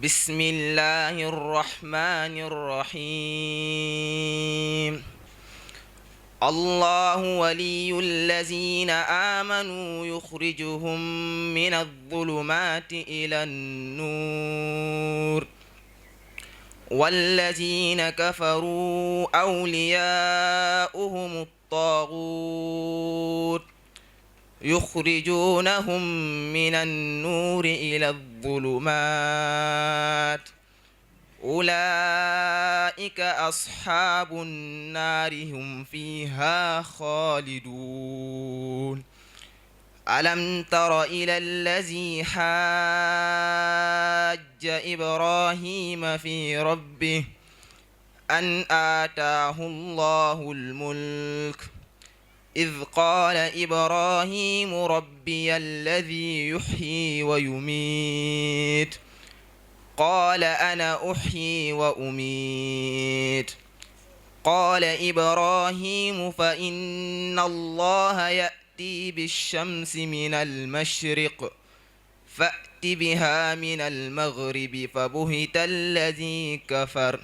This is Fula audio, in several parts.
بسم الله الرحمن الرحيم. الله ولي الذين آمنوا يخرجهم من الظلمات إلى النور والذين كفروا أولياؤهم الطاغوت يخرجونهم من النور إلى الظلمات أولئك أصحاب النار هم فيها خالدون. ألم تر إلى الذي حاج إبراهيم في ربه أن آتاه الله الملك إذ قال إبراهيم ربي الذي يحيي ويميت قال أنا أحيي وأميت قال إبراهيم فإن الله يأتي بالشمس من المشرق فأت بها من المغرب فبهت الذي كفر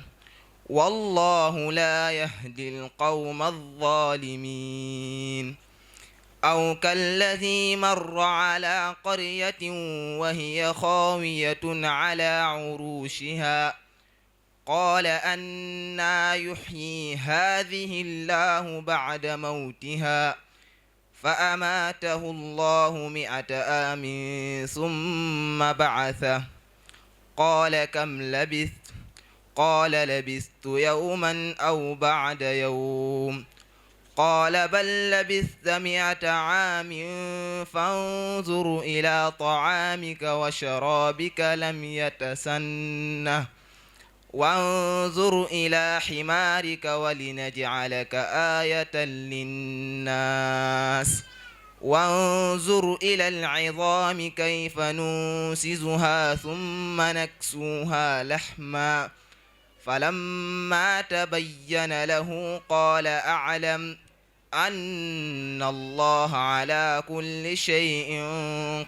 والله لا يهدي القوم الظالمين. أو كالذي مر على قرية وهي خاوية على عروشها قال أنى يحيي هذه الله بعد موتها فأماته الله 100 عام ثم بعثه قال كم لبثت قال لبثت يوما أو بعد يوم قال بل لبثت 100 عام فانظر إلى طعامك وشرابك لم يتسنه وانظر إلى حمارك ولنجعلك آية للناس وانظر إلى العظام كيف ننسزها ثم نكسوها لحما فلما تبين له قال أعلم أن الله على كل شيء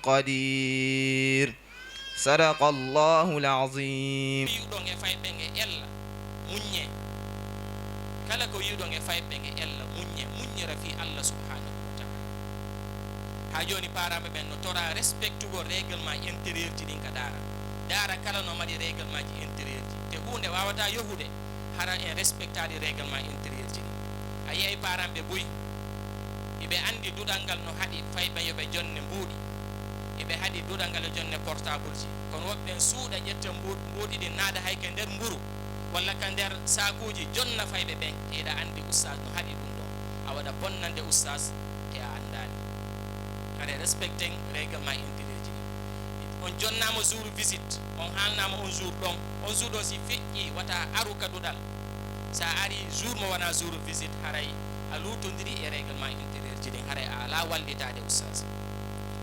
قدير. صدق الله العظيم. kala ko yiɗon e fayɓe nge ella muññira fi Allah subhanahu wa ta'ala. ha joni paraɓe ɓen no tora respectugo règlement intérieur ji ɗin ka dara kala no maɗi règlement ji intérieur ji te hunde wawata yohude hara en respectade règlement intérieur ji ɗin. a yeyi paramɓe boyi iɓe andi duɗal ngal no haɗi fayɓe yoɓe jonne mbuuɗi eɓe haɗi duɗal ngal e jonne portable ji kono woɓɓe suuɗa ƴetta mbuuɗi ɗin naada hayke nder mburu walla ka nder sakuji jonna fayɓe ɓen eɗa andi oustage no haɗi ɗum ɗo a waɗa bonnande oustage te a andani. aɗa respecten règlement intérieur ji ɗi on jonnama jour visite on halnama on jour ɗon on jour ɗon si feƴƴi wata aru ka duɗal sa ari jour mo wona jour visite haray a lutodiri e règlement intérieur ji ɗin haray a ala wallitade oustage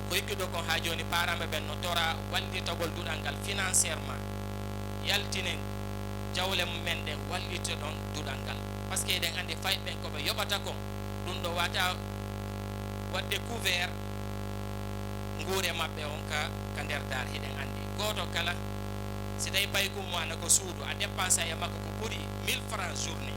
ko hikkiɗo kon ha joni paramɓe ɓen no tora wallitagol duɗal ngal financièrement yaltinen jawle mumen ɗen wallito ɗon duɗal ngal par ce que eɗen andi fayɓen koɓe yoɓata kon ɗum ɗo wata wadde couvert nguure mabɓe on ka nder dar hiɗen andi goto kala si tawi baykum mo ana ko suudu a dépense e makko ko ɓuuri 1000 francs journée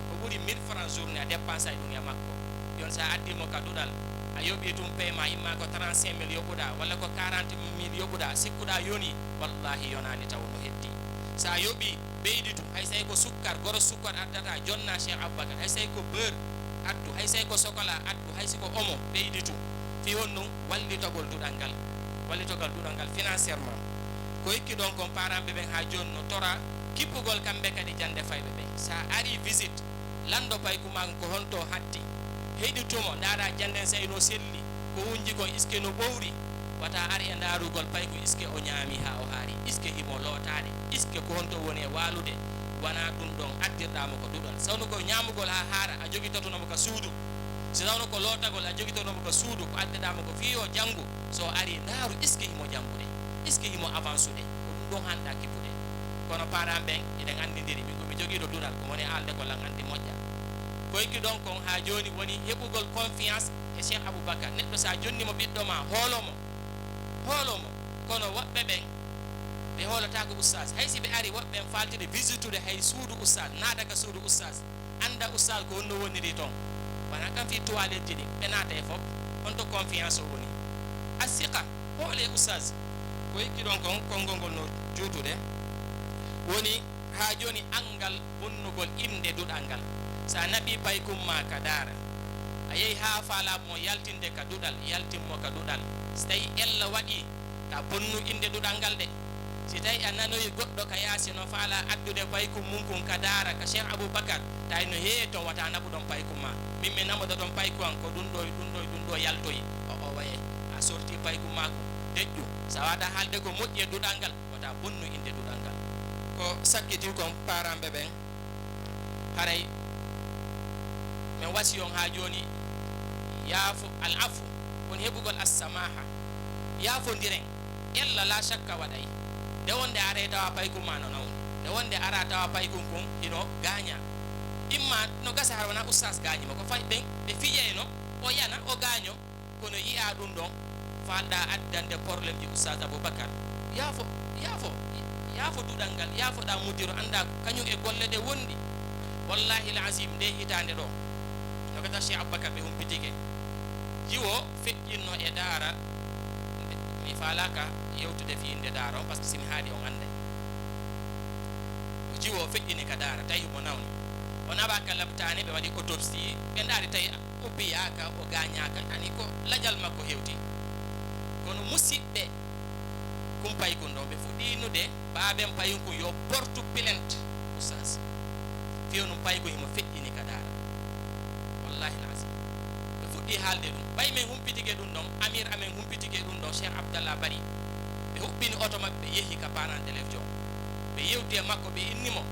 ko ɓuuri 1000 francs journée a dépense ɗum e makko yon sa addimo ka duɗal a yoɓi tum paiement imma ko 35 000 yoɓuɗa walla ko 40 000 yoɓuɗa sikkuɗa yoni wallahi yonani taw no heddi sa yoɓi ɓeydi tum hay say ko sukkar goro sukkar addata jonna Cheikh Aboubacar hay say ko beurre addu hay say ko sokola addu hay siko omo ɓeydi tum fi on ɗum wallitogol duɗal ngal wallitogal duɗal ngal financièrement ko hikki ɗon kon paramɓe ɓen ha joni no tora kippugol kamɓe kadi jande fayɓe ɓen sa ari visite lando paykuma ko honto hatti heɗitumo ndaɗa janden say no selli ko wunji kon iske no ɓowri wata ari e darugol payko iske o ñaami ha o haari iske himo lootade iske ko honto woni e walude wana ɗum ɗon addirɗamo ko duɗal sawno ko ñamugol ha haara a jogitotonomo ka suudu so tawno ko lootagol a jogitotonomo ko suudu ko addeɗamo ko fiyo janggo so ari daaru iske himo jangude iske himo avance ude ko ɗum ɗon hanɗa kippude kono paran ɓen eɗen andidiri min komi joguiɗo duɗal ko woni alde ko lan andi moƴƴa koyki ɗon kon ha joni woni heɓugol confiance e Cheikh Aboubacar neɗɗo sa jonnimo ɓiɗɗo ma hoolomo kono woɓɓe ɓen ɓe holotako oustage hay si ɓe ari woɓɓe ɓen faltide visitude hay suudu oustage naataka suudu oustage anda oustage ko honno wonniri toon wona kam fi toilette ji ɗi ɓe naata e fof honto confiance o woni asika hoole oustage ko hikki ɗon kon konngol ngol no juutude woni ha joni angal bonnugol inde duɗal ngal sa naɓi paykumma ka daara a yehi ha faalaɓe mo yaltinde ka duɗal yaltinmo ka duɗal so tawi ella waɗi ta bonnu inde duɗal ngal de si tawi a nanoyi goɗɗo ka yaasi no faala addude paykum mum kun ka daara ka cheikh aboubacar tawi no heewi toon wata naɓu ɗon paykum ma min mi namoda ɗon payku an ko ɗum ɗo yaltoyi o waye a sorti paykum ma ko deƴƴu sa wata haalde ko moƴƴi e duɗal ngal wata bonnu inde duɗal ngal ko sakkiti kon paramɓe ɓen haray min wasi on ha joni yaafo al afu woni heɓugol assamaha yaafodiren ella la shakka waɗay nde wonde are tawa paykum ma no nawni nde wonde ara tawa paykum kon ino gaña imma no gasa har wona oustas gañima ko fay ɓen ɓe fijeyno o yana o gaño kono yiya ɗum ɗon falɗa addande probléme ji oustas aboubacar yaafo duɗal ngal yaafoɗa mudiro anda kañum e golle ɗe wondi wallahi l asim nde hitande ɗo no gata cheikh aboubacar ɓe humpitike jiwo feƴƴinno e daara mi falaka yewtude fi inde daara on par ce que simi haali on anday o jiwo feƴƴini ka daara tawi mo nawni o naɓa ka labtani ɓe waɗi autopsie ɓe daari tawi o biyaka o gañaka ani ko laƴal makko hewti kono musidɓe kum paykun ɗon ɓe fuɗɗinude baaben payinku yo portu plainte oustas fiyo num payko himo feƴƴini ka daara wallahi lasim ɓe fuɗɗi haalde ɗum ɓay men humpitike ɗum ɗon amir amen humpitike ɗum ɗon cheikh abdallah bari ɓe huɓɓini oto maɓɓe ɓe yeehi ka parent d'élève jon ɓe yewti e makko ɓe innimo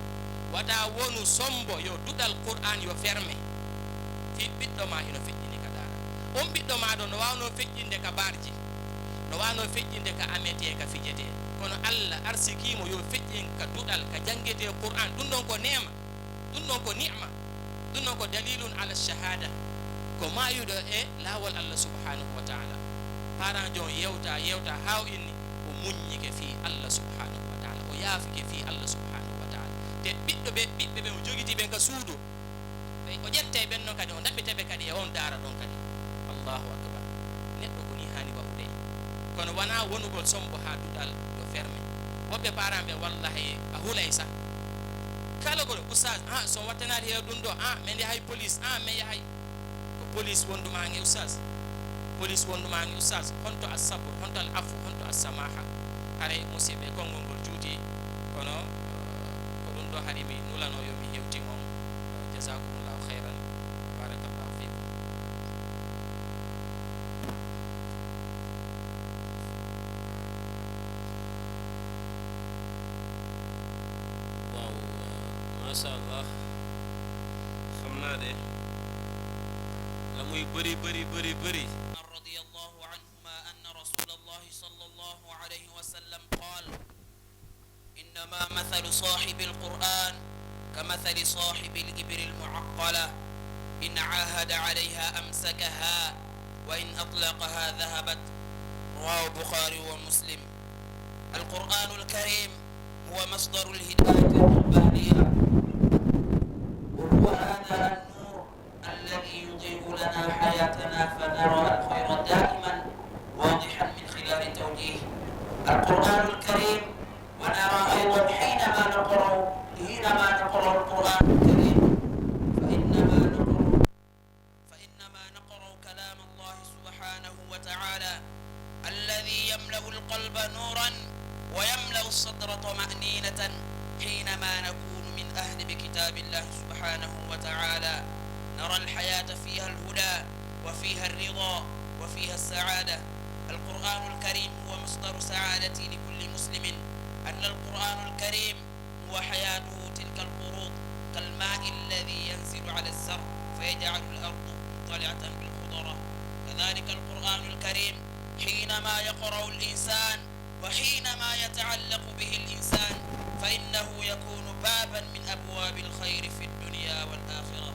wata wonu sombo yo duɗal qur'an yo ferme fi ɓiɗɗo ma ino feƴƴini ka daara on ɓiɗɗo ma ɗo no wawno feƴƴinde ka barji no wano feƴƴinde ka amete ka fijete kono allah arsikimo yo feƴƴin ka duɗal ka jangete qur'an ɗum ɗon ko nema ɗum ɗon ko ni'ma ɗum ɗon ko dalilun ala shahada ko mayuɗo e lawol allah subhanahu wa taala parent jon yewta haw inni o muññike fi allah subhanahu wa taala o yaafike fi allah subhanahu wa taala te ɓiɓɓe ɓe o jogiti ɓen ka suudu o ƴette ɓen noon kadi o daɓɓiteɓe kadi e on daara ɗon kadi allahu akbar neɗɗo ko ni hani wawde kono wona wonugol sombo ha duɗal yo ferme woɓɓe parent ɓe wallahi a hulay sa kala gol oustaz so wattanade he ɗum ɗo min yahay police min yahay ko police wonduma nge oustaz police wonduma nge oustaz honto a sabr honto al afu honto a samaha haray musidɓe konngol ngol juuti kono ko ɗum ɗo haɗi mi nulano yo mi hewti on jasakumullahu khairan barakallahu fikum masha Allah xam naa de la muy bëri radiyallahu anhuma anna rasulallahi sallallahu alayhi wa sallam qaal innama mathalu sahibi alquran kamathali sahibi alibri almuaqqala in ahada alayha amsakaha wa in atlaqaha dhahabat rawahu bukhari wa muslim القرآن الكريم هو مصدر الهداية الربانية وهو هذا النور الذي يضيء لنا حياتنا فنرى الخير دائما واضحا من خلال توجيه القرآن الكريم ونرى أيضا حينما نقرأ القرآن الكريم فإنما نقرأ كلام الله سبحانه وتعالى الذي يملأ القلب نورا ويملأ الصدر طمأنينة حينما نكون من أهل بكتاب الله سبحانه وتعالى نرى الحياة فيها الهدى وفيها الرضا وفيها السعادة القرآن الكريم هو مصدر سعادة لكل مسلم أن القرآن الكريم هو حياته تلك القروض كالماء الذي ينزل على الزرع فيجعل الأرض مطلعة بالخضرة كذلك القرآن الكريم حينما يقرأ الإنسان وحينما يتعلق به الإنسان فإنه يكون بابا من أبواب الخير في الدنيا والآخرة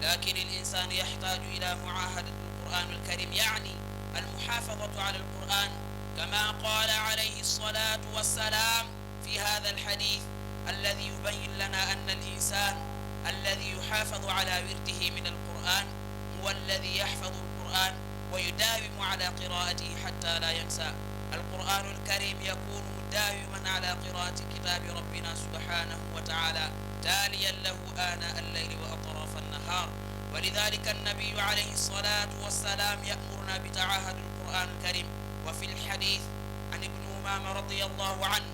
لكن الإنسان يحتاج إلى معاهدة القرآن الكريم يعني المحافظة على القرآن كما قال عليه الصلاة والسلام هذا الحديث الذي يبين لنا أن الإنسان الذي يحافظ على ورده من القرآن هو الذي يحفظ القرآن ويداوم على قراءته حتى لا ينسى. القرآن الكريم يكون دائما على قراءة كتاب ربنا سبحانه وتعالى تاليا له آناء الليل وأطراف النهار. ولذلك النبي عليه الصلاة والسلام يأمرنا بتعاهد القرآن الكريم. وفي الحديث عن ابن أمامة رضي الله عنه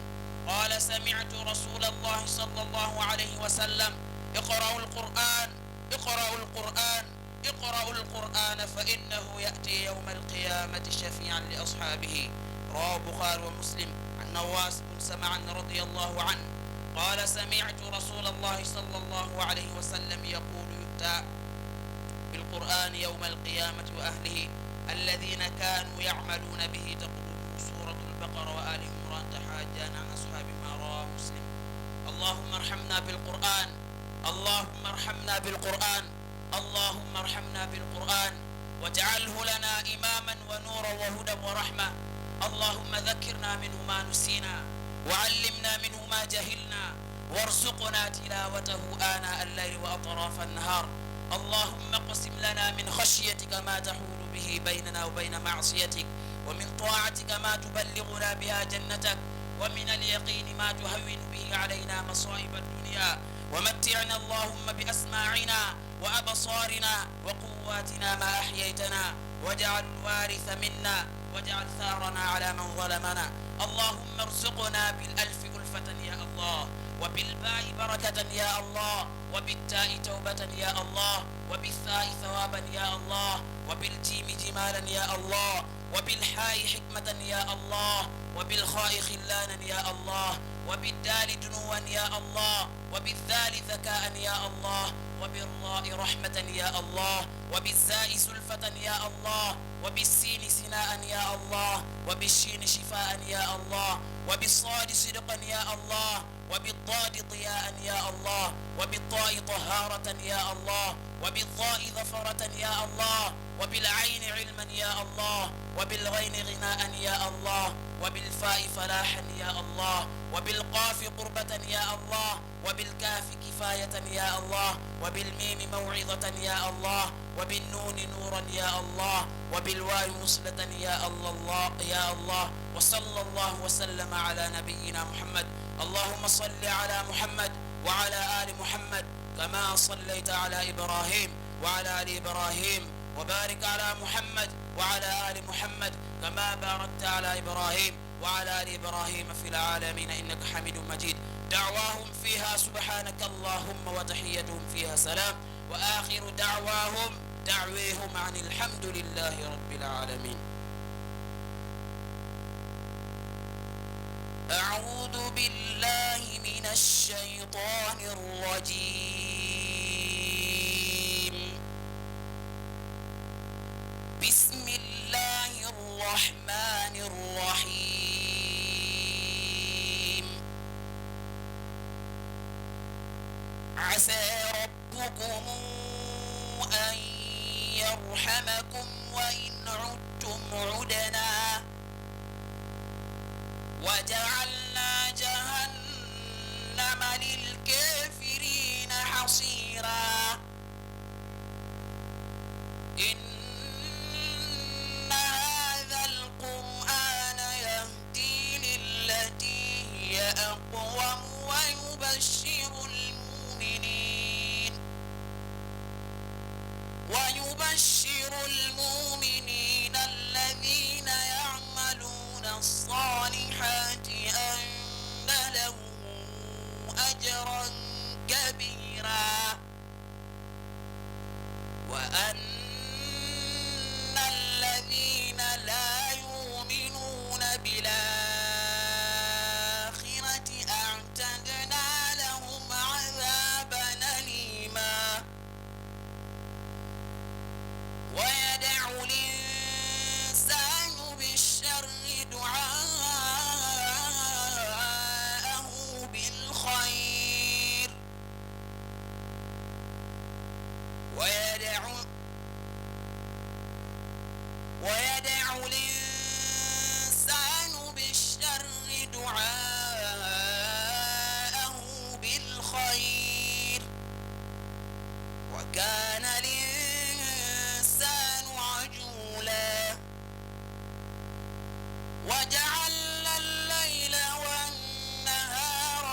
قال: سمعت رسول الله صلى الله عليه وسلم: اقرأوا القرآن، اقرأوا القرآن، اقرأوا القرآن فإنه يأتي يوم القيامة شفيعا لأصحابه. رواه البخاري ومسلم عن نواس بن سمعان رضي الله عنه قال: سمعت رسول الله صلى الله عليه وسلم يقول: يؤتى بالقرآن يوم القيامة وأهله الذين كانوا يعملون به. تقول سورة البقرة وآل عمران تحاجان عن أصحاب ما رواه مسلم. اللهم ارحمنا بالقرآن، اللهم ارحمنا بالقرآن، اللهم ارحمنا بالقرآن واجعله لنا إماما ونورا وهدى ورحمة. اللهم ذكرنا منه ما نسينا وعلمنا منه ما جهلنا وارزقنا تلاوته آناء الليل وأطراف النهار. اللهم اقسم لنا من خشيتك ما تحول به بيننا وبين معصيتك، ومن طاعتك ما تبلغنا بها جنتك، ومن اليقين ما تهون به علينا مصائب الدنيا. ومتعنا اللهم بأسماعنا وأبصارنا وقواتنا ما أحييتنا، واجعل الوارث منا، واجعل ثارنا على من ظلمنا. اللهم ارزقنا بالألف ألفة يا الله، وبالباء بركة يا الله، وبالتاء توبة يا الله، وبالثاء ثوابا يا الله، وبالجيم جمالا يا الله، وبالحاء حكمة يا الله، وبالخاء خلانا يا الله، وبالدال دنوا يا الله، وبالذال ذكاء يا الله، وبالراء رحمة يا الله، وبالزاء سلفة يا الله، وبالسين سناء يا الله، وبالشين شفاء يا الله، وبالصاد صدقا يا الله، وبالضاد ضياء يا الله، وبالطاء طهارة يا الله، وبالضاء ظفرة يا الله، وبالعين علما يا الله، وبالغين غناء يا الله، وبالفاء فلاحا يا الله، وبالقاف قربة يا الله، وبالكاف كفاية يا الله، وبالميم موعظة يا الله، وبالنون نورا يا الله، وبالواو وصلة يا الله يا الله. وصلى الله وسلم على نبينا محمد. اللهم صل على محمد وعلى آل محمد كما صليت على إبراهيم وعلى آل إبراهيم، وبارك على محمد وعلى آل محمد كما باركت على إبراهيم وعلى آل إبراهيم في العالمين إنك حميد مجيد. دعواهم فيها سبحانك اللهم، وتحيتهم فيها سلام، وآخر دعواهم دعويهم عن الحمد لله رب العالمين. أعوذ بالله من الشيطان الرجيم. بسم الله الرحمن الرحيم. عسى ربكم أن يرحمكم وإن عدتم عدنا، وجعلنا جهنم للكافرين حصيرا. إن هذا القرآن يهدي للتي هي أقوم ويبشر المؤمنين الذين يعملون الصالحات أن لهم أجرا كبيرا، وأن الذين لا يؤمنون بالآخرة أعتدنا لهم عذابا أليما. ويدعو كان الإنسان عجولا وجعلنا الليل والنهار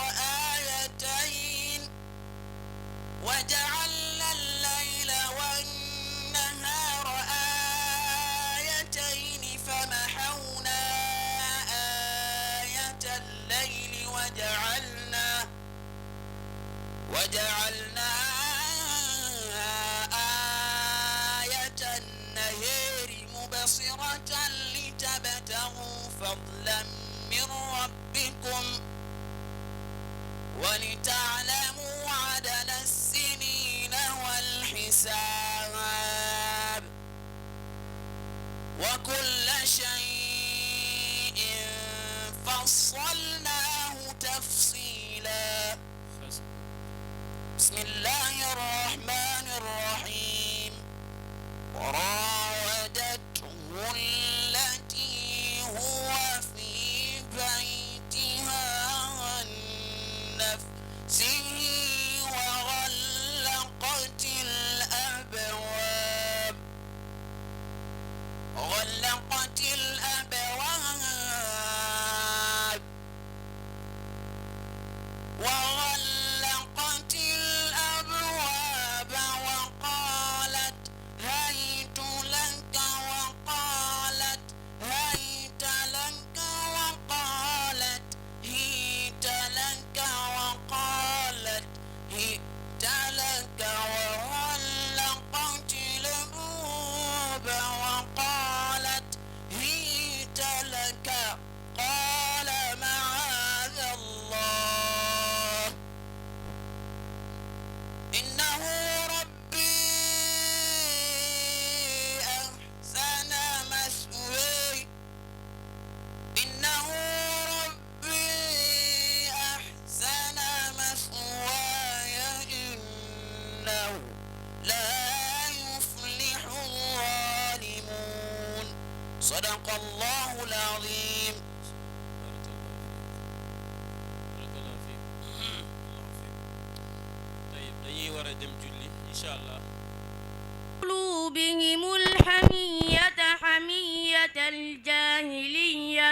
آيتين وجعلنا الليل والنهار آيتين فمحونا آية الليل وجعلنا آية النهار مبصرة لتبتغوا فضلا من ربكم ولتعلموا عدد السنين والحساب وكل شيء فصلناه تفصيلا. بسم الله الرحمن الرحيم. وراودته التي هو في بيتها عن نفسه وغلقت الأبواب وغلقت الأبواب وقالت هيت لك وقالت هيت لك وقالت هيت لك وقالت هيت لك وغلقت الأبواب وقالت هيت لك قال معاذ الله إنه ربي أحسن مثواي إنه ربي أحسن مثواي إنه لا يفلح الظالمون. صدق الله العظيم. بارك الله فيك. الله فيك. طيب dañuy war a dem julli incha allah. قلوبهم الحمية حمية الجاهلية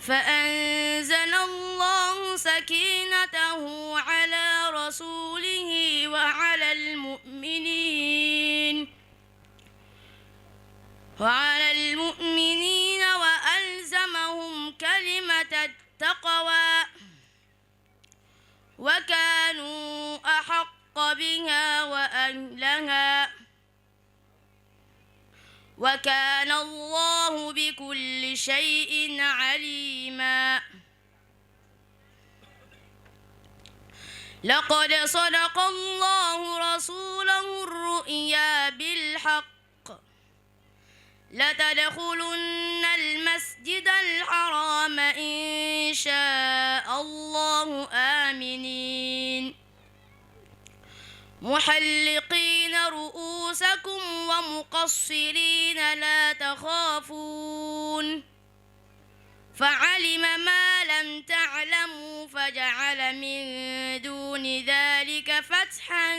فأنزل الله سكينته على رسوله وعلى المؤمنين وألزمهم كلمة التقوى وكانوا أحق بها وأهلها وكان الله بكل شيء عليما. لقد صدق الله رسوله الرؤيا بالحق لتدخلن المسجد الحرام إن شاء الله آمنين محلقين رؤوسكم ومقصرين لا تخافون فعلم ما لم تعلموا فجعل من دون ذلك فتحا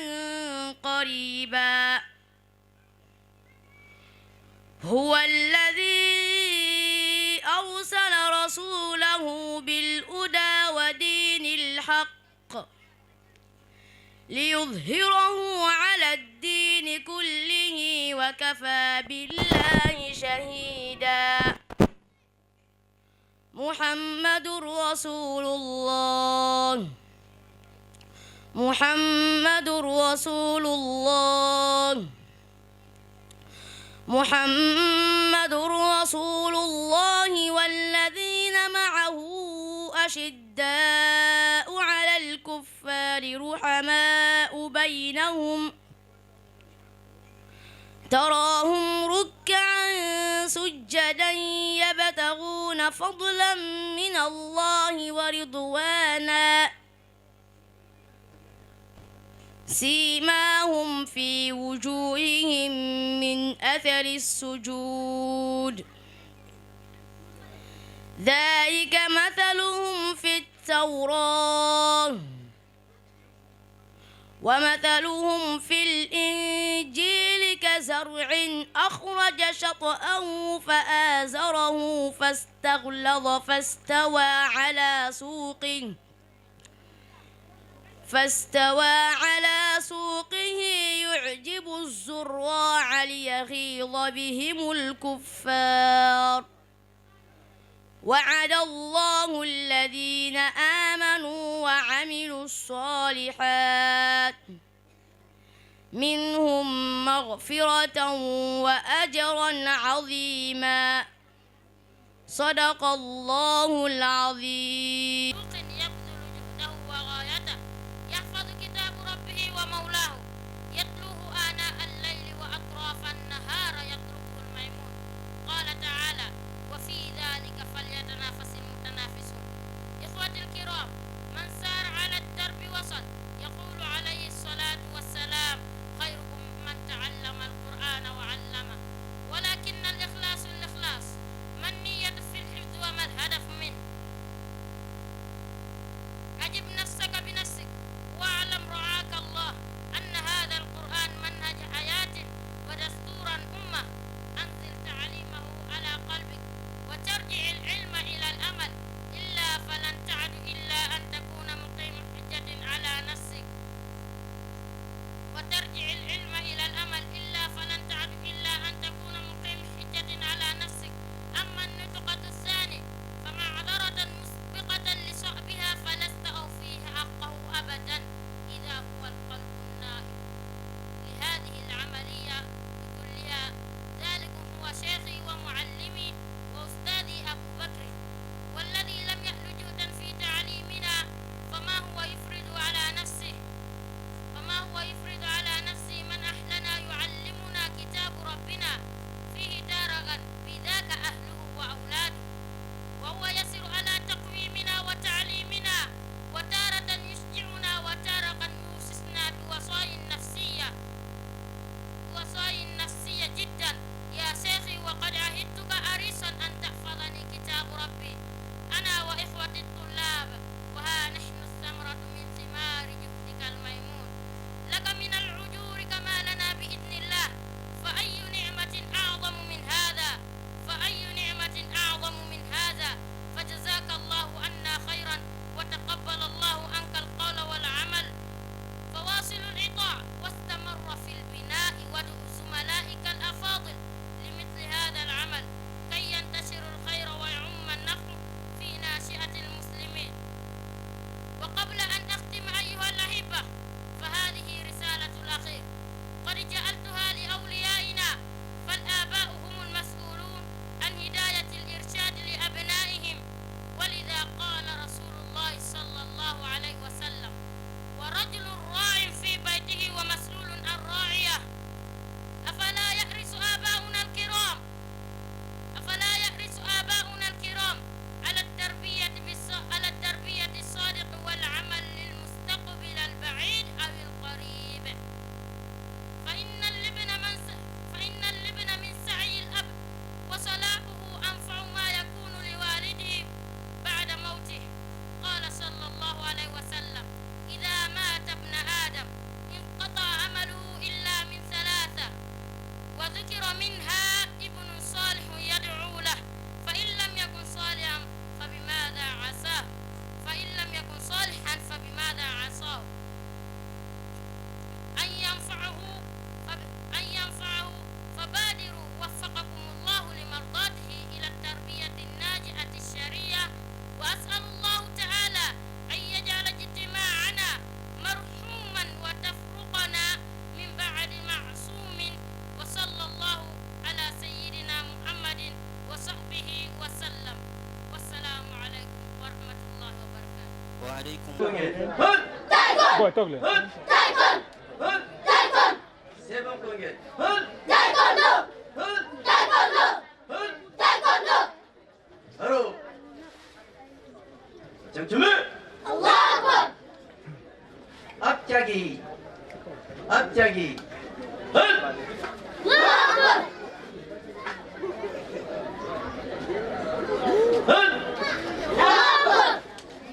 قريبا. هو الذي أرسل رسوله بالهدى ودين الحق ليظهره على الدين كله وكفى بالله شهيدا. محمد رسول الله محمد رسول الله محمد رسول الله والذين معه أشداء على الكفار رحماء بينهم تراهم ركعا سجدا يبتغون فضلا من الله ورضوانا سيماهم في وجوههم من أثر السجود ذلك مثلهم في التوراة ومثلهم في الإنجيل كزرع أخرج شطأه فآزره فاستغلظ فاستوى على سوقه يعجب الزراع ليغيظ بهم الكفار. وعد الله الذين آمنوا وعملوا الصالحات منهم مغفرة وأجرا عظيما. صدق الله العظيم. يبذل جهده وغايته يحفظ كتاب ربه ومولاه يتلوه آناء الليل وأطراف النهار يطلبه الميمون. قال تعالى: وفي ذلك فليتنافس المتنافسون. إخوتي الكرام، من سار على الدرب وصل. يقول عليه الصلاة والسلام: خيركم من تعلم القرآن وعلمه. ولكن الإخلاص ما النية في الحفظ وما الهدف منه؟ أجب نفسك بنفسك واعلم رعاك الله أن هذا القرآن منهج حياة ودستورا أمة. أنزل تعليمه على قلبك وترجع العلم إلى الأمل، إلا فلن تعد إلا أن تكون مقيم حجة على نفسك. وترجع العلم إلى الأمل إلا فلن تعد إلا أن تكون مقيم حجة على نفسك. أما النطقة الثاني فمعذرة مسبقة لصعبها فلست أوفيه حقه أبدا إذا هو القلب النائم لهذه العملية كلها. ذلك هو شيخي ومعلمي وأستاذي أبو بكر، والذي لم يأل جهدا في تعليمنا فما هو يفرض على نفسه من أهلنا يعلمنا كتاب ربنا فيه تارغا بذاك أهله وأولاده، وهو يسر على تقويمنا وتعليمنا، وتارة يشجعنا وتارة يوصينا بوصايا نفسية جدا. يا شيخي، وقد عهدتك أريسا أن تحفظني كتاب ربي أنا وإخوتي الطلاب، وها نحن الثمرة من ثمار جهدك الميمون. لك من العجور كما لنا بإذن الله، فأي نعمة أعظم من هذا؟ فجزاك الله عنا خيرا وتقبل الله عنك القول والعمل. فواصل العطاء واستمر في البناء وادعو زملائك الأفاضل لمثل هذا العمل كي ينتشر الخير ويعم النفع في ناشئة المسلمين. وقبل أن أختم أيها الأحبة، فهذه رسالة الأخير قد جعلتها لأوليائنا، فالآباء هم المسؤولون عن هداية الإرشاد لأبنائهم. ولذا قال رسول الله صلى الله عليه وسلم: ورجل راع في بيته ومسؤول عن راعيه. أفلا يحرص آباؤنا الكرام على التربية الصادق والعمل للمستقبل البعيد أو القريب؟ فإن اللبن من سعي الأب، وصلاحه أنفع ما يكون لوالده بعد موته. قال صلى الله عليه وسلم: إذا مات ابن آدم انقطع عمله إلا من ثلاثة، وذكر منها ابن صالح يدعو له، فإن لم يكن صالحا فبماذا عصاه؟ أن ينفعه فبادروا وفقكم الله لمرضاته إلى التربية الناجعة الشرعية. وأسأل الله تعالى أن يجعل اجتماعنا مرحوما وتفرقنا من بعد معصوم. وصلى الله على سيدنا محمد وصحبه وسلم. والسلام عليكم ورحمة الله وبركاته. وعليكم 앞자기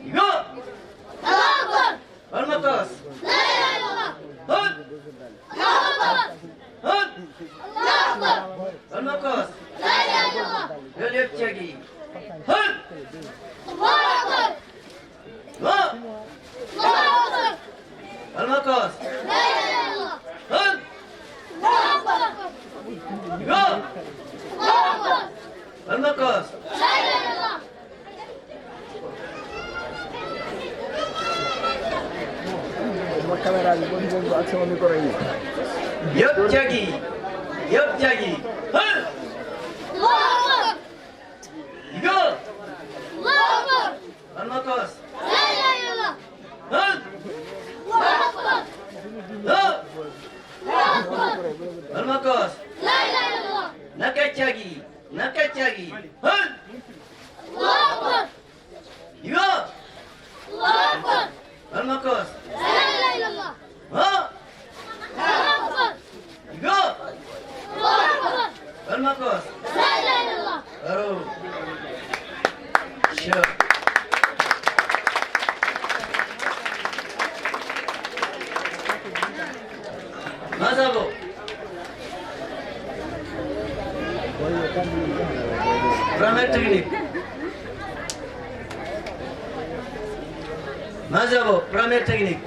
이거 얼마 땄어? المقص لا إله إلا الله هل الله أكبر الله أكبر المقص لا إله إلا الله 옆자기 옆자기 헐 الله أكبر 이거 الله أكبر المقص لا إله إلا الله 헐 الله أكبر 너 الله أكبر المقص لا إله إلا الله 나까짜기 나까짜기 헐 الله أكبر 이거 الله أكبر المقص لا إله إلا الله 어 الله أكبر 이거 الله أكبر المقص لا إله إلا الله 바로 쉬어 마사보 Premier technique. Mazhabo, premier technique.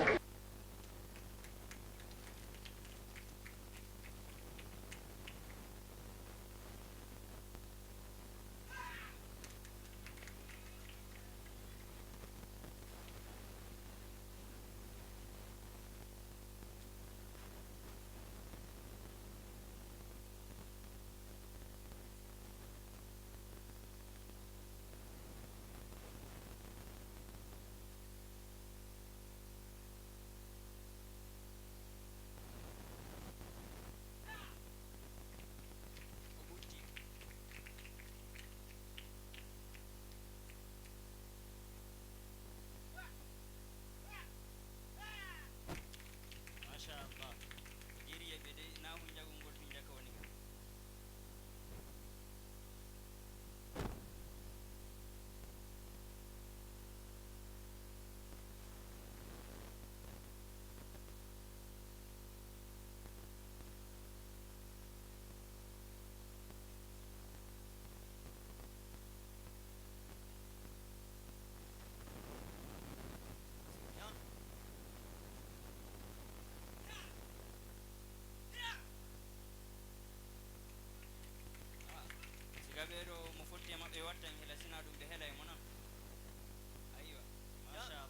gaɓeɗo mo fotti e maɓɓe wattan hela sina ɗum ɓe heela e mo non aywa machallah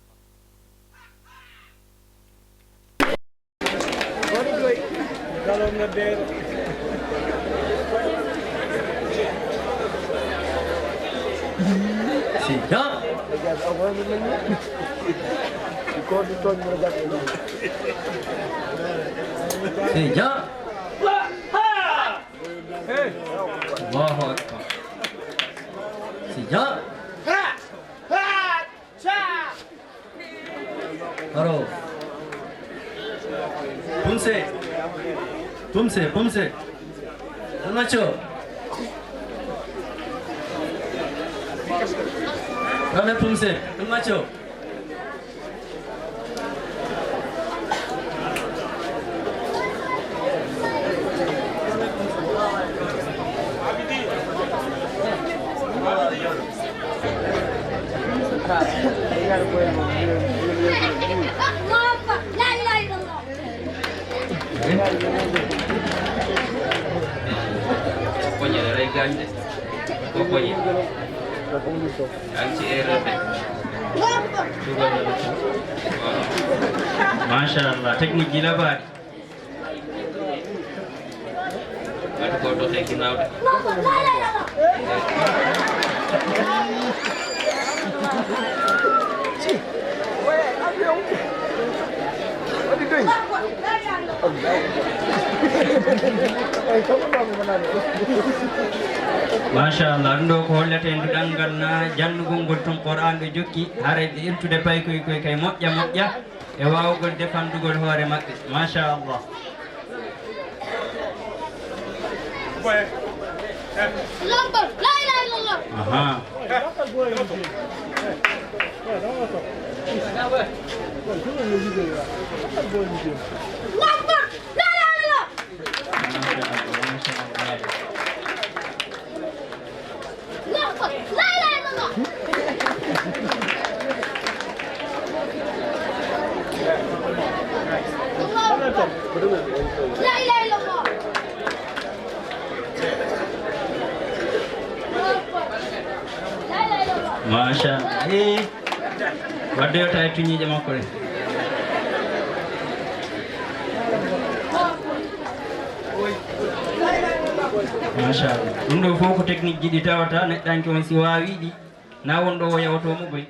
시작. Allahu Akbar. 시작. 바로 봄새 맞죠? 다음에 봄새 맞죠? الله أكبر لا إله إلا الله poñe da lay gaañ de ko poñe ak ci erreur de الله أكبر dugal na la ci waaw machallah technique ji la baat wat ko doxee ginnaaw de الله أكبر لا إله إلا الله machallah ɗum ɗo ko hollete nduɗal ngal na jannugol ngol toon qur'an ɓe jokki harayde irtude paykoy koy kay moƴƴa e wawgol defandugol hoore maɓɓe machallah الله أكبر لا إله إلا الله aha الله أكبر لا إله إلا الله الله أكبر لا إله إلا الله wadde yo tawi tuñiiƴe makko ɗe machallah ɗum ɗo fof ko technique ji ɗi tawata neɗɗanke on si wawi ɗi na won ɗo o yawtomo boy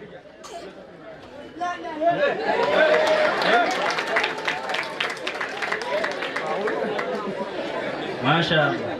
machallah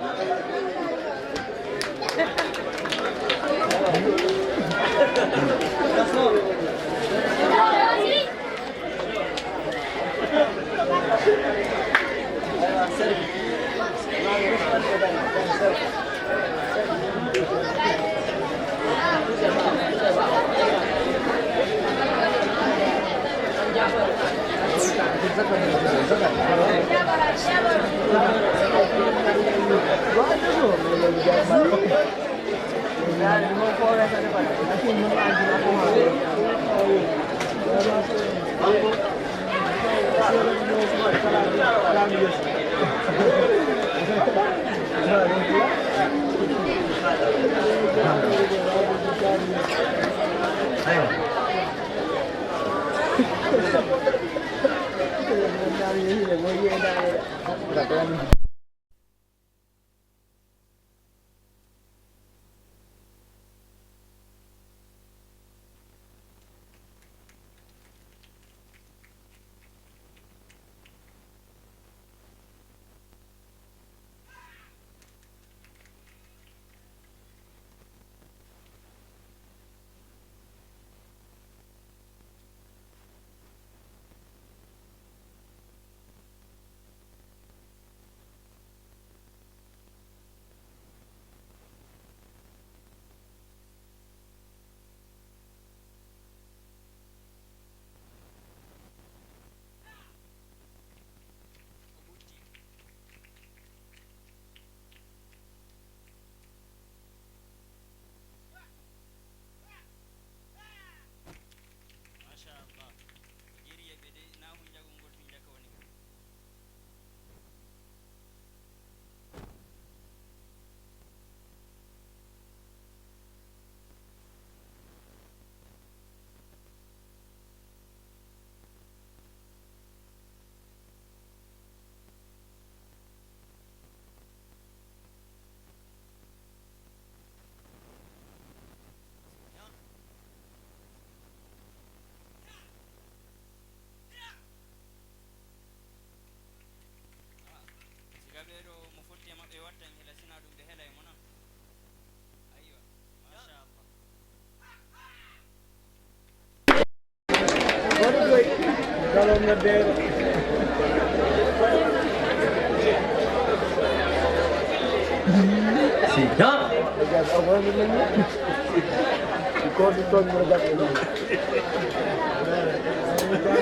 Siap.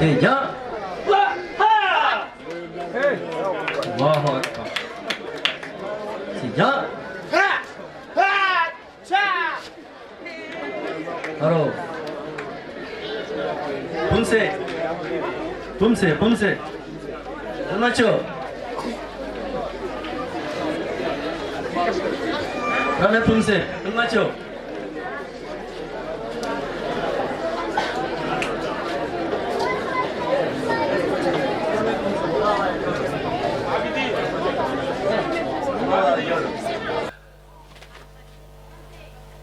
Siap. Allahu Akbar. Siap. Haro. Pumse. Macho. Rana pumse. Macho.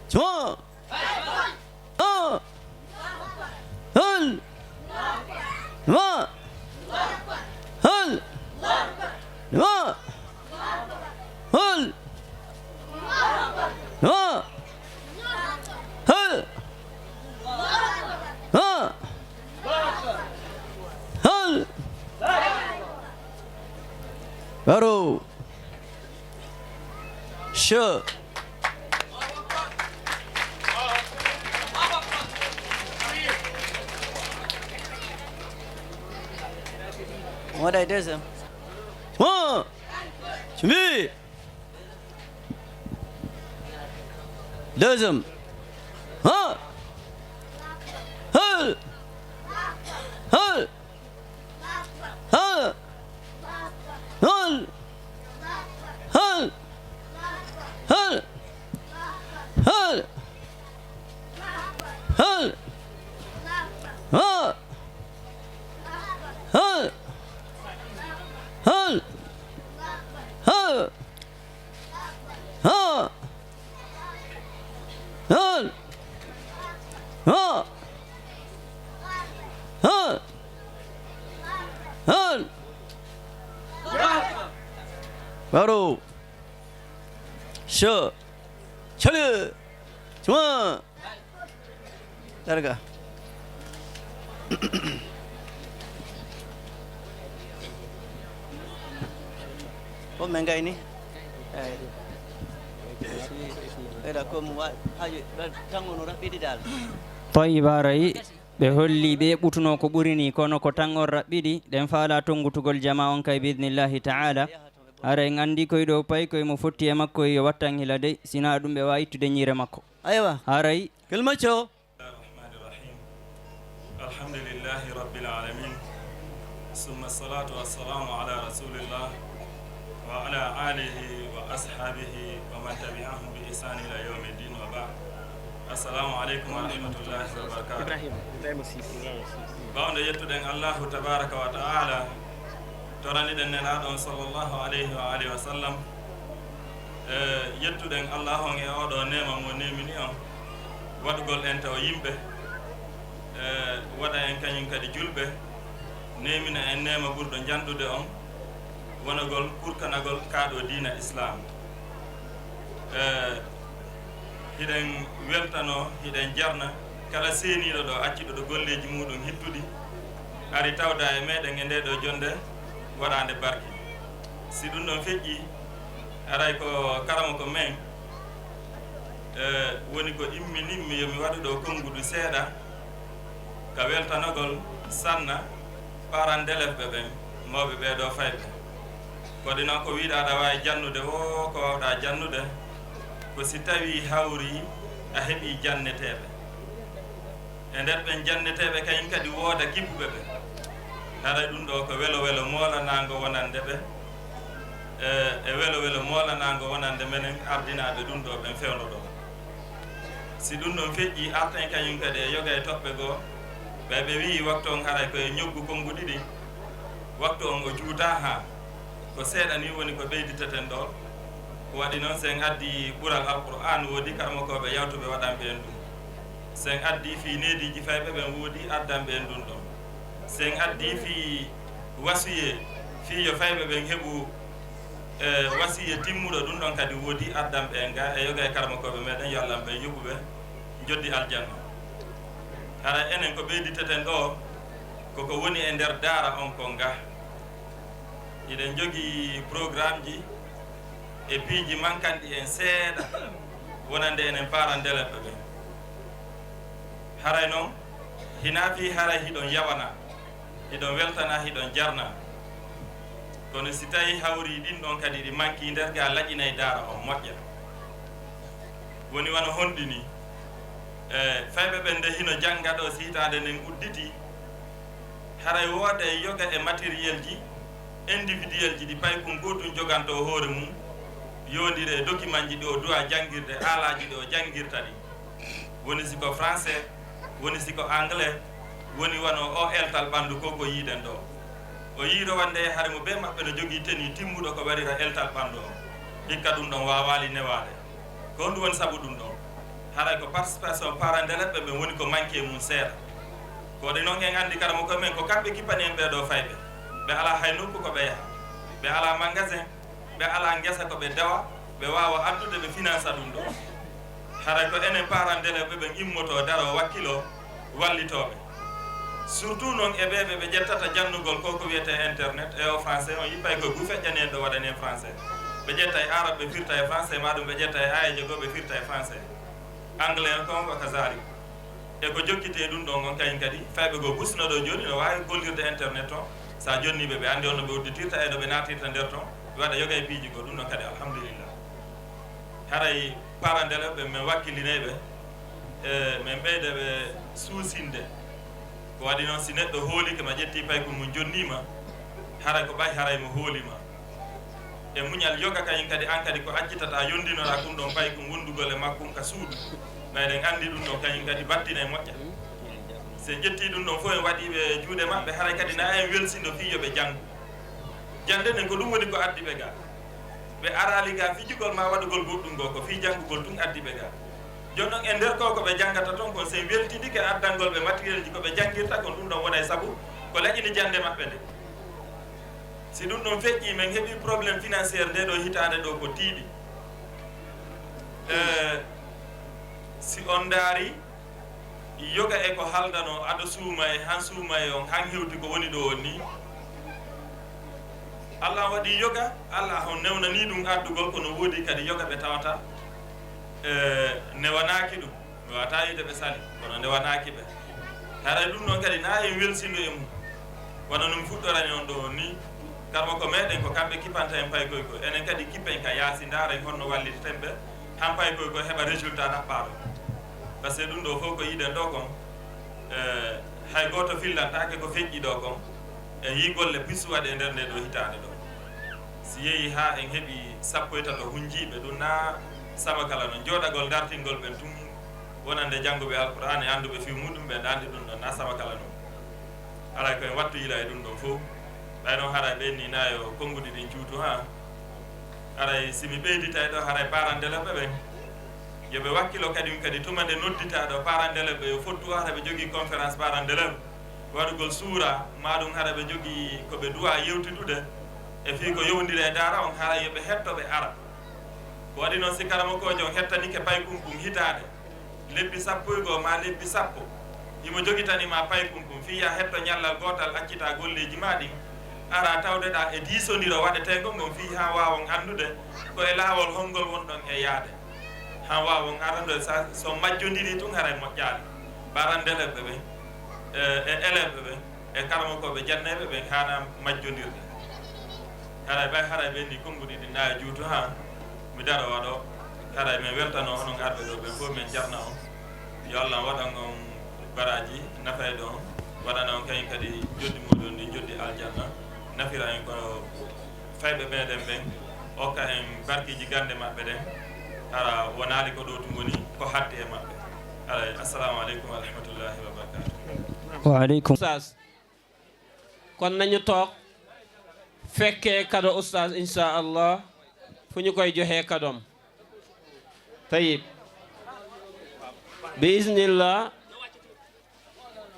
좋아. 헐. 와. 헐. 와. 헐. 와. 헐. 와. 헐. 바로 셔. What I does him? 준비. doesn't. 헐. 헐. 헐. 헐. 헐. 헐. 헐. 헐. 헐. ha ha ha ha ha ha ha ha ha 바로 셔 차려 좋아 따라가 có mang cây ní đây là cơm ngoại hai trong nó đã biết đi đàn طيب راي ɓe holli ɓe ɓutuno ko ɓuri ni kono ko tan on raɓɓiɗi ɗen faala tongutugol jama on kay biidnillahi taala ara en anndi koye ɗo pay koye mo fotti e makko yo wattan hila dey sina ɗum ɓe wawi ittude ñiire makko aywa haray kelmaco Bismillahirrahmanirrahim. Alhamdulillahi rabbil alamin. Summa salatu wassalamu ala rasulillah wa ala alihi wa ashabihi wa man tabi'ahum bi ihsan ila yawmiddin wa ba'd. Assalamu alaikum wa rahmatullahi wa barakatuh. Bawnde yettuɗen Allahu tabaraka wa ta'ala toraniɗen nelaɗon sallallahu alayhi wa alihi wa sallam yettuɗen Allah on e oɗo nema mo nemini on waɗugol en taw yimɓe waɗa en kañum kadi julɓe nemina en nema ɓurɗo janɗude on wonagol kurkanagol kaaɗo diina islam hiɗen weltano hiɗen jarna kala seeniɗo ɗo acciɗo ɗo golleji muɗum hittuɗi ari tawda e meɗen e nde ɗo jonde waɗande barke si ɗum ɗon feƴƴi aray ko karama ko men woni ko imminimmi yomi waɗu ɗo konngudu seeɗa ka weltanogol sanna paran d'élève ɓe ɓen mawɓe ɓeeɗo fayɓe koɗi noon ko wiiɗa aɗa wawi jannude o ko wawɗa jannude ko si tawi hawri a heeɓi janneteɓe e nder ɓen janneteɓe kañum kadi wooda kippuɓe ɓe haɗa ɗum ɗo ko welo welo moolanago wonande ɓe e welo welo moolanago wonande menen ardinaɓe ɗum ɗo ɓen fewno ɗo si ɗum ɗon feƴƴi arten kañum kadi e yoga e toɓɓe goo ɓe wi waktu on haray koye ñoggu konngu ɗiɗi waktu on o juuta ha ko seeɗa ni woni ko ɓeyditeten ɗo ko waɗi noon sen addi ɓural alqur'an woodi karmakoɓe yawtuɓe waɗanɓe en ɗum sen addi fi neediji fayɓe ɓen woodi addanɓe en ɗum ɗon sen addi fi wasiye fi yo fayɓe ɓen heɓu wasiye timmuɗo ɗum ɗon kadi woodi addanɓe en ga e yoga e karmakoɓe meɗen yo Allah ɓe yoɓuɓe joddi aljanna hara enen ko ɓeyditeten ɗo koko woni e nder daara on kon ga iɗen jogii programme ji e piiji mankanɗi en seeɗa wonande enen paran d'élève ɓen haray noon hina fi haray hiɗon yawana hiɗon weltana hiɗon jarna kono si tawi hawri ɗin ɗon kadi ɗi manki nder ga laƴinay daara on moƴƴa woni wona honɗini fayɓe ɓen nde hino jannga ɗo si hitande nden udditi haray wooda e yoga e matériel ji individuel ji ɗi pay ko gotum joganto hoore mum yondire e document ji ɗi o duwa janngirde haalaji ɗi o janngirta ɗi woni siko français woni siko anglais woni wono o eltal ɓanndu ko ko yiiden ɗo o yiiro wande e haare mo ɓe maɓɓe no jogii teni timmuɗo ko waɗira eltal ɓanndu o hikka ɗum ɗon waawali newaade ko honɗum woni sabu ɗum ɗon haray ko participation parent d'élève ɓe woni ko manque mum seeɗa ko ɗe noon en anndi karamo koye men ko kamɓe kippani en ɓeeɗo fayɓe ɓe ala hay nokku ko ɓe yaha ɓe ala magasin ɓe ala ngesa ko ɓe dawa ɓe wawa addude ɓe finance ɗum ɗo haray ko enen parent d'élève ɓe ɓen immoto daro wakkilo wallitoɓe surtout noon e ɓeɓe ɓe ƴettata jannugol ko ko wiyete internet e o français on yippay ko gu feƴƴani en ɗo waɗani en français ɓe ƴetta e arabe ɓe firta e français maɗum ɓe ƴetta e ayeje goo ɓe firta e français anglais on kon waka sari e ko jokkite ɗum ɗon on kañum kadi fayɓe goo busnoɗo joni no wawi gollirde internet on sa jonniɓe ɓe andi on no ɓe udditirta e no ɓe natirta nder ton ɓe waɗa yoga e piiji goo ɗum ɗon kadi alhamdulillah haray parent d'élève ɓe min wakkilineɓe min ɓeyde ɓe suusinde ko waɗi noon si neɗɗo hoolike ma ƴetti pay ko mum jonnima haray ko ɓay haray mo hoolima e muñal yoga kañum kadi an kadi ko accitata yondinora ɗum ɗon pay ko gondugol e makkum ka suudu ɓayɗen andi ɗum ɗon kañum kadi battina e moƴƴa se ƴetti ɗum ɗon fof en waɗiɓe juuɗe maɓɓe haray kadi na en welsindo fiyoɓe janngu jande nen ko ɗum woni ko addi ɓe ga ɓe arali ga fijugol ma waɗugol goɗɗum ngo ko fi janngugol tun addi ɓe ga joni noon e nder ko ɓe janggata toon kon se weltidike addangol ɓe matériel ji ko ɓe janngirta kon ɗum ɗon wona e sabu ko laƴini jande maɓɓe nde si ɗum ɗon feƴƴi men heeɓi probléme financiére nde ɗo hitande ɗo ko tiiɗi si on daari yoga e ko haldano aɗa suuma e han suuma e on han hewti ko woni ɗo on ni Allah waɗi yoga Allah on newnani ɗum addugol kono woodi kadi yoga ɓe tawata newanaki ɗum ɓe wata yide ɓe sali kono newanaki ɓe haray ɗum ɗon kadi na en welsindo e mum wona num fuɗɗorani on ɗo on ni karmo ko meɗen ko kamɓe kippanta en paykoy ko enen kadi kippen ka yaasi ndaren honno walliteten ɓe han paykoy ko heɓa résultat ɗaɓɓaɗo par ce que ɗum ɗo fof ko yiɗen ɗo kon hay goto fillantake ko feƴƴi ɗo kon e yi golle puisse waɗe e nder nde ɗo hitande ɗo si yeehi ha en heeɓi sappo e tato hunjiɓe ɗum na sama kala no jooɗagol dartingol ɓen tum wonande jannguɓe alqouran e anduɓe fi muɗum ɓe andi ɗum ɗon na sama kala noon alay koyen wattu yila e ɗum ɗon fof ɓay noon haray ɓenni nayo konnguɗi ɗin cuutu ha aray simi ɓeydita e ɗo haray parandeleɓe ɓen yoɓe wakkilo kadi tumande noddita ɗo parandeleɓe yo fottu hara ɓe jogui conférence parandeleɓe waɗugol suura maɗum hara ɓe jogui koɓe duwa yewtidude e fi ko yowdiri e dara on hara yoɓe hettoɓe ara ko waɗi noon si karama kojo on hettanike pay kumkum hitade lebbi sappoygo ma lebbi sappo imo jogitanima pay kumkum fiya hetto ñallal gotal accita golleji ma ɗin ara tawdeɗa e diisodiro waɗetego ngon fi ha wawon andude ko e laawol holngol wonɗon e yaade ha wawon arandude so majjodiri tun haray moƴƴaali barandeleɓe ɓen e élève ɓen e karamakoɓe janneɓe ɓen hana majjodirde haray ɓay haray ɓenni konnguɗi ɗi nayi juutu ha mi daro waɗo haray min weltano onon arɓe ɗo ɓen fof min jarna on yo Allah waɗan on baraji nafayɗo on waɗana on kañum kadi joddi muɗum ndi joddi aljanna nafira en ko fayɓe meɗen ɓen okka en barkiji gande maɓɓe ɗen ara wonali ko ɗo tum woni ko hadde e maɓɓe alay assalamu aleykum wa rahmatullahi wa barakatuh wa aleykum oustaz kon nañu toog fekkee kado oustaz inchallah fu ñu koy joxee kadoom tayib bi iznillah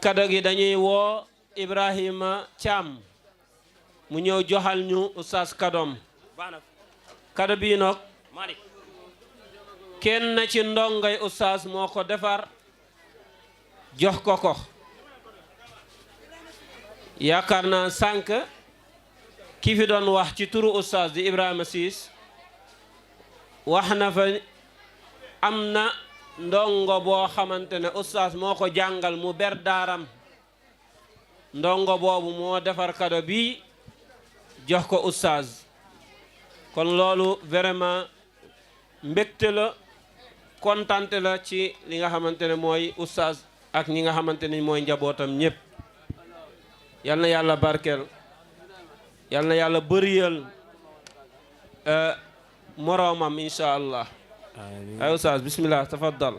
kado gi dañuy woo Ibrahima Thiam mu ñëw joxal ñu oustaz kadoom kado bii nag kenn ci ndongay oustaz moo ko defar jox ko ko yaakaar naa sànq ki fi doon wax ci turu oustaz di Ibrahima Ciss wax na fa am na ndongo boo xamante ne oustaz moo ko jàngal mu ber daaram ndongo boobu moo defar kado bi jox ko oustaz kon loolu vraiment mbégte la kontante la ci li nga xamante ne mooy oustaz ak ñi nga xamante ne mooy njabootam ñépp yal na yàlla barkeel yal na yàlla bëriyal moroomam insha allah ay oustaz bismillah tafaddal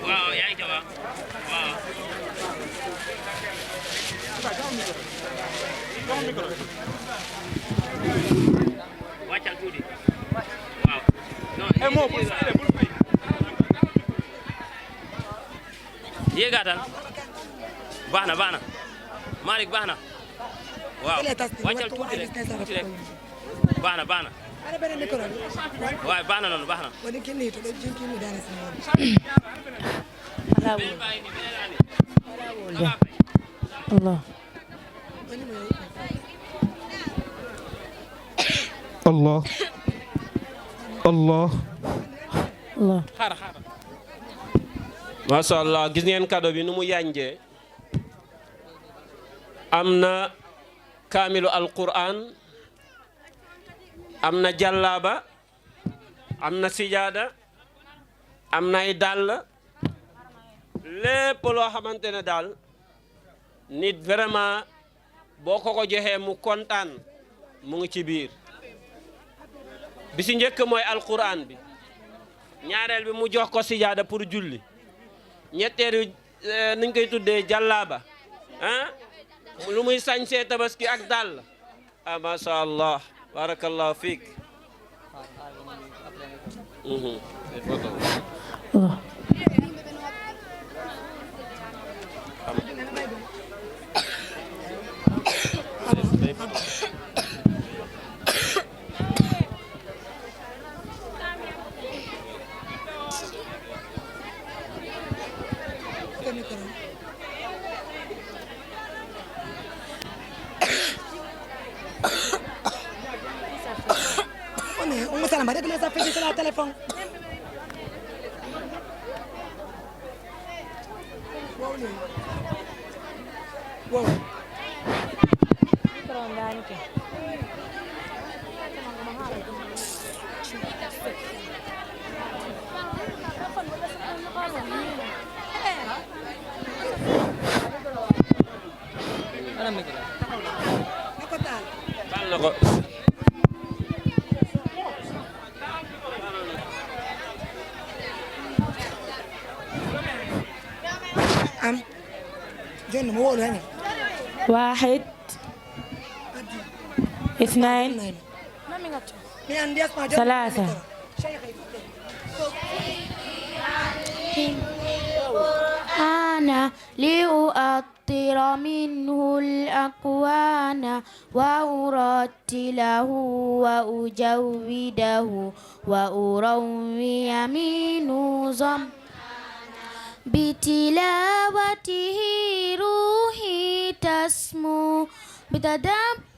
waaw yaa ngi ca waaw wàccal tuuti waaw yéegaatal baax na Malick baax na waaw wàccal tuuti rek baax na waaye baax na noonu baax na Allah Allah Allah masha Allah gis ngeen cadeau bi nu mu yànjee am na kaamilu alquran am na jàllaaba am na sijaada am nay dàll lépp loo xamante ne daal nit vraiment boo ko joxee mu kontaan mu ngi ci biir bi si njëkk mooy alquran bi ñaareel bi mu jox ko sijaada pour julli ñetteelu nuñ koy tuddee jàllaaba lu muy sañsee tabaski ak dàll masha Allah barakallahu fiik Salam, régler ça fait sur le téléphone. Wow. واحد اثنين ثلاثة أنا لأؤطر منه الأكوان وأرتله وأجوده وأروي منه ضم بتلاوته روحي تسمو بتدبر